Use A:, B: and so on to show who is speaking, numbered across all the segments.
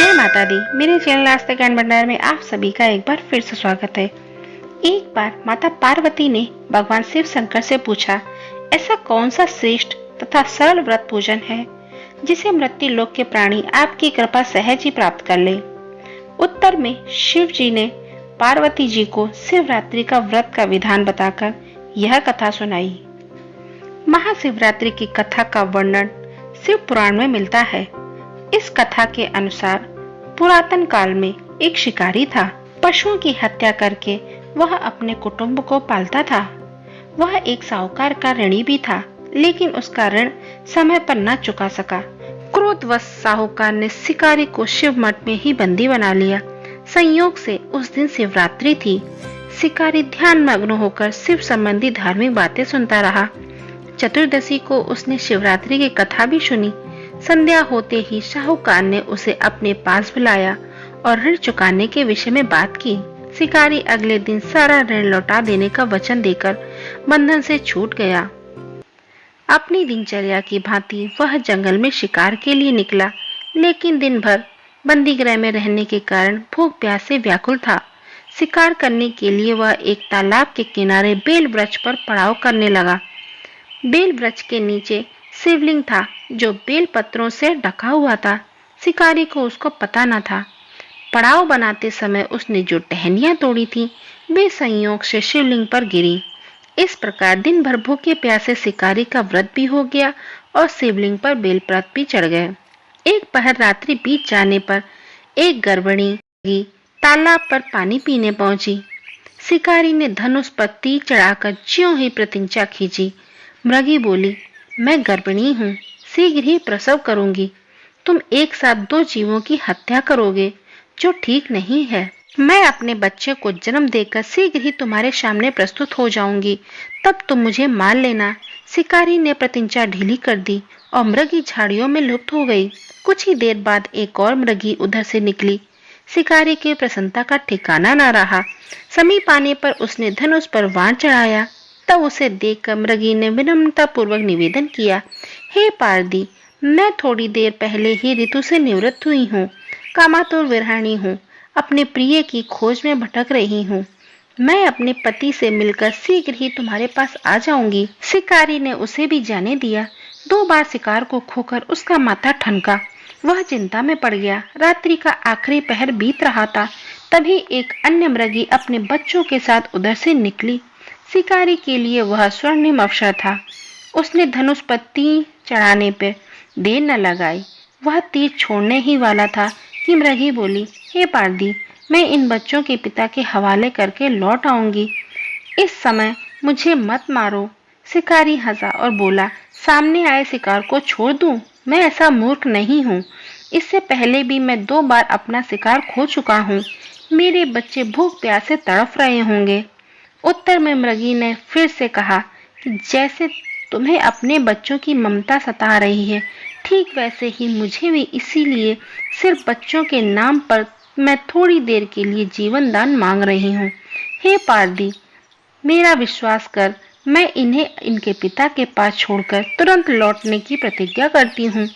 A: जय माता दी। मेरे चैनल आस्था ज्ञान भंडार में आप सभी का एक बार फिर से स्वागत है। एक बार माता पार्वती ने भगवान शिव शंकर से पूछा, ऐसा कौन सा श्रेष्ठ तथा सरल व्रत पूजन है जिसे मृत्यु लोक के प्राणी आपकी कृपा सहज ही प्राप्त कर ले। उत्तर में शिव जी ने पार्वती जी को शिवरात्रि का व्रत का विधान बताकर यह कथा सुनाई। महाशिवरात्रि की कथा का वर्णन शिव पुराण में मिलता है। इस कथा के अनुसार पुरातन काल में एक शिकारी था। पशुओं की हत्या करके वह अपने कुटुंब को पालता था। वह एक साहूकार का ऋणी भी था, लेकिन उसका ऋण समय पर न चुका सका। क्रोधवश साहूकार ने शिकारी को शिव मठ में ही बंदी बना लिया। संयोग से उस दिन शिवरात्रि थी। शिकारी ध्यान मग्न होकर शिव संबंधी धार्मिक बातें सुनता रहा। चतुर्दशी को उसने शिवरात्रि की कथा भी सुनी। संध्या होते ही साहूकार ने उसे अपने पास बुलाया और ऋण चुकाने के विषय में बात की। शिकारी अगले दिन सारा ऋण लौटा देने का वचन देकर बंधन से छूट गया। अपनी दिनचर्या की भांति वह जंगल में शिकार के लिए निकला, लेकिन दिन भर बंदी गृह में रहने के कारण भूख प्यास से व्याकुल था। शिकार करने के लिए वह एक तालाब के किनारे बेल वृक्ष पर पड़ाव करने लगा। बेल वृक्ष के नीचे शिवलिंग था जो बेल पत्रों से ढका हुआ था। शिकारी को उसको पता न था। पड़ाव बनाते समय उसने जो टहनियां तोड़ी थी वे संयोग से शिवलिंग पर गिरी। इस प्रकार दिन भर भूखे प्यासे शिकारी का व्रत भी हो गया और शिवलिंग पर बेलपत्र भी चढ़ गए। एक पहर रात्रि बीत जाने पर एक गर्भिणी तालाब पर पानी पीने पहुंची। शिकारी ने धनुष पर तीर चढ़ाकर ज्यों ही प्रतिज्ञा खींची। मृगी बोली, मैं गर्भिणी हूँ, शीघ्र ही प्रसव करूंगी। तुम एक साथ दो जीवों की हत्या करोगे, जो ठीक नहीं है। मैं अपने बच्चे को जन्म देकर शीघ्र ही तुम्हारे सामने प्रस्तुत हो जाऊंगी, तब तुम मुझे मार लेना। शिकारी ने प्रतिज्ञा ढीली कर दी और मृगी झाड़ियों में लुप्त हो गई। कुछ ही देर बाद एक और मृगी उधर से निकली। शिकारी की प्रसन्नता का ठिकाना न रहा। समीप आने पर उसने धनुष पर बाण चढ़ाया। तब उसे देखकर मृगी ने विनम्रता पूर्वक निवेदन किया, हे पारदी, मैं थोड़ी देर पहले ही ऋतु से निवृत्त हुई हूँ, कामातुर विरहाणी हूँ, अपने प्रिय की खोज में भटक रही हूँ। मैं अपने पति से मिलकर शीघ्र ही तुम्हारे पास आ जाऊंगी। शिकारी ने उसे भी जाने दिया। 2 बार शिकार को खोकर उसका माथा ठनका। वह चिंता में पड़ गया। रात्रि का आखिरी पहर बीत रहा था। तभी एक अन्य मृगी अपने बच्चों के साथ उधर से निकली। शिकारी के लिए वह स्वर्णिम अवसर था। उसने धनुष पर तीर चढ़ाने पर देर न लगाई। वह तीर छोड़ने ही वाला था कि मृगी बोली, हे पारदी, मैं इन बच्चों के पिता के हवाले करके लौट आऊंगी। इस समय मुझे मत मारो। शिकारी हंसा और बोला, सामने आए शिकार को छोड़ दूं? मैं ऐसा मूर्ख नहीं हूँ। इससे पहले भी मैं 2 बार अपना शिकार खो चुका हूँ। मेरे बच्चे भूख प्यास से तड़फ रहे होंगे। उत्तर में मृगी ने फिर से कहा कि जैसे तुम्हें अपने बच्चों की ममता सता रही है, ठीक वैसे ही मुझे भी, इसीलिए सिर्फ बच्चों के नाम पर मैं थोड़ी देर के लिए जीवन दान मांग रही हूँ। हे पारदी, मेरा विश्वास कर, मैं इन्हें इनके पिता के पास छोड़कर तुरंत लौटने की प्रतिज्ञा करती हूँ।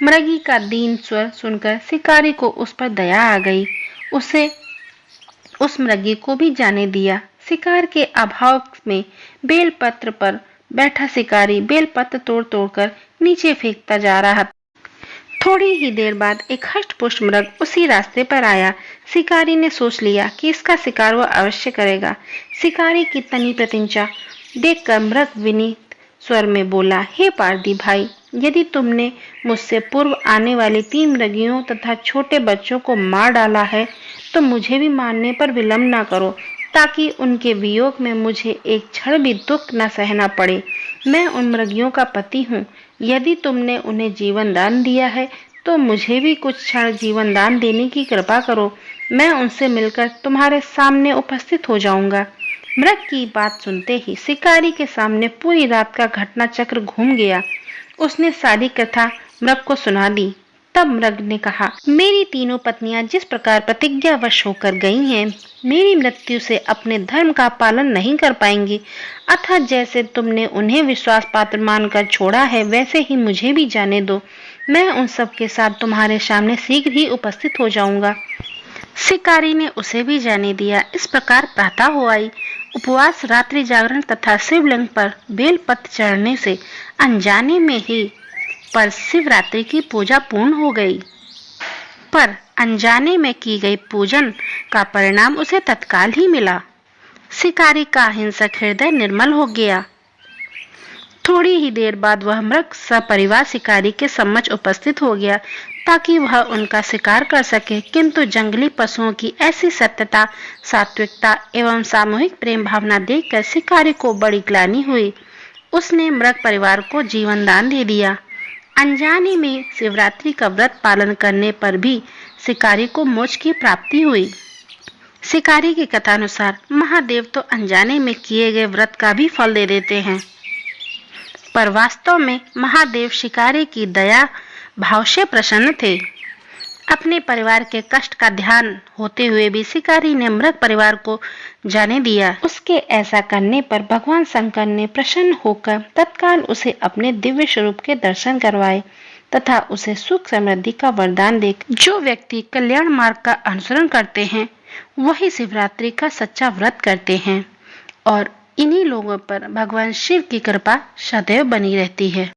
A: मृगी का दीन स्वर सुनकर शिकारी को उस पर दया आ गई। उसे उस मृगी को भी जाने दिया। शिकार के अभाव में बेलपत्र पर बैठा शिकारी बेलपत्र तोड़ तोड़कर नीचे फेंकता जा रहा। थोड़ी ही देर बाद एक हष्टपुष्ट मृग उसी रास्ते पर आया। शिकारी ने सोच लिया कि इसका शिकार वह अवश्य करेगा। शिकारी की तनी प्रतिज्ञा देखकर मृग विनीत स्वर में बोला, हे पारदी भाई, यदि तुमने मुझसे पूर्व आने वाली 3 मृगियों तथा छोटे बच्चों को मार डाला है, तो मुझे भी मारने पर विलंब न करो, ताकि उनके वियोग में मुझे एक क्षण भी दुख न सहना पड़े। मैं उन मृगियों का पति हूँ। यदि तुमने उन्हें जीवन दान दिया है, तो मुझे भी कुछ क्षण जीवन दान देने की कृपा करो। मैं उनसे मिलकर तुम्हारे सामने उपस्थित हो जाऊंगा। मृग की बात सुनते ही शिकारी के सामने पूरी रात का घटना चक्र घूम गया। उसने सारी कथा मृग को सुना दी। तब मृग ने कहा, मेरी तीनों पत्नियां जिस प्रकार प्रतिज्ञावश होकर गई हैं, मेरी मृत्यु से अपने धर्म का पालन नहीं कर पाएंगी। अतः जैसे तुमने उन्हें विश्वास पात्र मानकर छोड़ा है, वैसे ही मुझे भी जाने दो। मैं उन सब के साथ तुम्हारे सामने शीघ्र ही उपस्थित हो जाऊंगा। शिकारी ने उसे भी जाने दिया। इस प्रकार प्रातः हो आई। उपवास, रात्रि जागरण तथा शिवलिंग पर बेलपत्र चढ़ने से अनजाने में ही पर शिवरात्रि की पूजा पूर्ण हो गई। पर अनजाने में की गई पूजन का परिणाम उसे तत्काल ही मिला। शिकारी का हिंसक हृदय निर्मल हो गया। थोड़ी ही देर बाद वह मृग सपरिवार शिकारी के सम्मुख उपस्थित हो गया ताकि वह उनका शिकार कर सके, किंतु जंगली पशुओं की ऐसी सत्यता, सात्विकता एवं सामूहिक प्रेम भावना देखकर शिकारी को बड़ी ग्लानि हुई। उसने मृग परिवार को जीवन दान दे दिया। अनजाने में शिवरात्रि का व्रत पालन करने पर भी शिकारी को मोक्ष की प्राप्ति हुई। शिकारी की कथानुसार महादेव तो अनजाने में किए गए व्रत का भी फल दे देते हैं, पर वास्तव में महादेव शिकारी की दया भाव से प्रसन्न थे। अपने परिवार के कष्ट का ध्यान होते हुए भी शिकारी ने मृग परिवार को जाने दिया। उसके ऐसा करने पर भगवान शंकर ने प्रसन्न होकर तत्काल उसे अपने दिव्य स्वरूप के दर्शन करवाए तथा उसे सुख समृद्धि का वरदान दे। जो व्यक्ति कल्याण मार्ग का अनुसरण करते हैं वही शिवरात्रि का सच्चा व्रत करते हैं और इन्हीं लोगों पर भगवान शिव की कृपा सदैव बनी रहती है।